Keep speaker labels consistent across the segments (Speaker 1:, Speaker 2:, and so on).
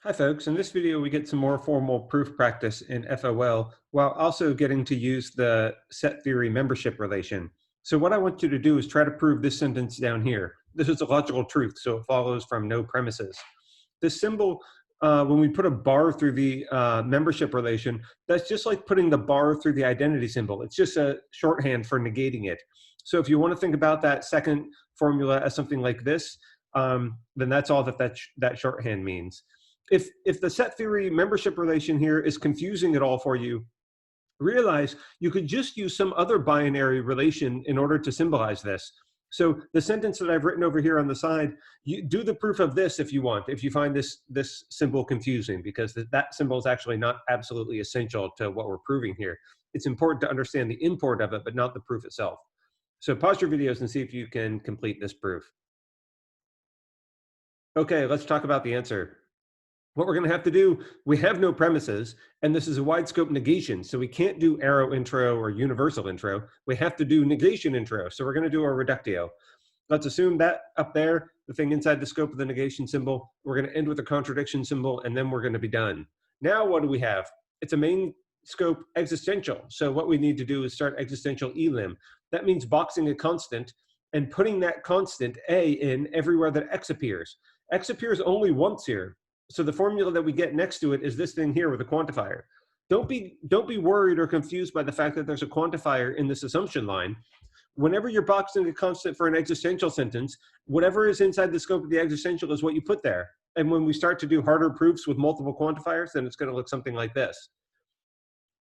Speaker 1: Hi folks, in this video we get some more formal proof practice in FOL while also getting to use the set theory membership relation. So what I want you to do is try to prove this sentence down here. This is a logical truth, so it follows from no premises. This symbol, when we put a bar through the membership relation, that's just like putting the bar through the identity symbol. It's just a shorthand for negating it. So if you want to think about that second formula as something like this, then that's all that shorthand means. If the set theory membership relation here is confusing at all for you, realize you could just use some other binary relation in order to symbolize this. So the sentence that I've written over here on the side, you do the proof of this if you want, if you find this symbol confusing, because that symbol is actually not absolutely essential to what we're proving here. It's important to understand the import of it, but not the proof itself. So pause your videos and see if you can complete this proof. Okay, let's talk about the answer. What we're going to have to do, we have no premises, and this is a wide scope negation, so we can't do arrow intro or universal intro. We have to do negation intro, so we're going to do our reductio. Let's assume that up there, the thing inside the scope of the negation symbol, we're going to end with a contradiction symbol, and then we're going to be done. Now what do we have? It's a main scope existential, so what we need to do is start existential elim. That means boxing a constant and putting that constant a in everywhere that x appears. X appears only once here. So the formula that we get next to it is this thing here with a quantifier. Don't be worried or confused by the fact that there's a quantifier in this assumption line. Whenever you're boxing a constant for an existential sentence, whatever is inside the scope of the existential is what you put there. And when we start to do harder proofs with multiple quantifiers, then it's going to look something like this.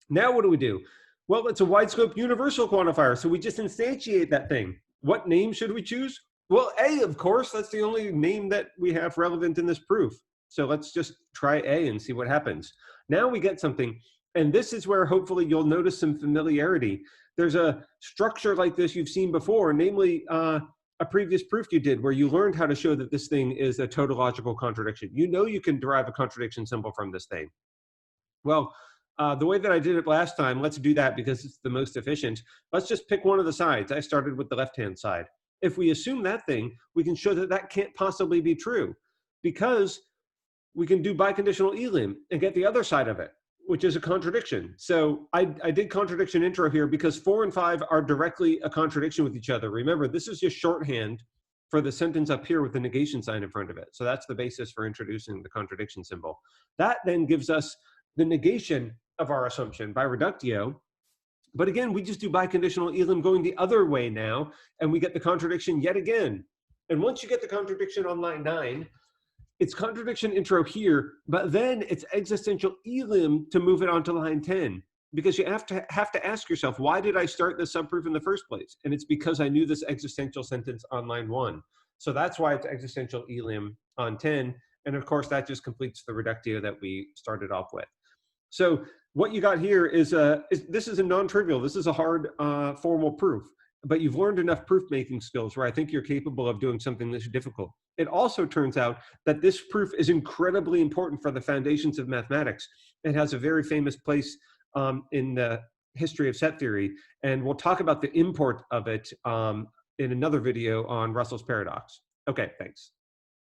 Speaker 1: Now what do we do? Well, it's a wide scope universal quantifier, so we just instantiate that thing. What name should we choose? Well, A, of course. That's the only name that we have relevant in this proof. So let's just try A and see what happens. Now we get something, and this is where hopefully you'll notice some familiarity. There's a structure like this you've seen before, namely a previous proof you did where you learned how to show that this thing is a tautological contradiction. You know you can derive a contradiction symbol from this thing. Well, the way that I did it last time, let's do that because it's the most efficient. Let's just pick one of the sides. I started with the left-hand side. If we assume that thing, we can show that that can't possibly be true because we can do biconditional elim and get the other side of it, which is a contradiction. So I did contradiction intro here because 4 and 5 are directly a contradiction with each other. Remember, this is just shorthand for the sentence up here with the negation sign in front of it. So that's the basis for introducing the contradiction symbol. That then gives us the negation of our assumption by reductio. But again, we just do biconditional elim going the other way now, and we get the contradiction yet again. And once you get the contradiction on line 9, it's contradiction intro here, but then it's existential elim to move it onto line 10, because you have to ask yourself, why did I start this subproof in the first place? And it's because I knew this existential sentence on line 1. So that's why it's existential elim on 10. And of course, that just completes the reductio that we started off with. So what you got here is this is a non-trivial. This is a hard formal proof. But you've learned enough proof-making skills where I think you're capable of doing something this difficult. It also turns out that this proof is incredibly important for the foundations of mathematics. It has a very famous place in the history of set theory, and we'll talk about the import of it in another video on Russell's paradox. Okay, thanks.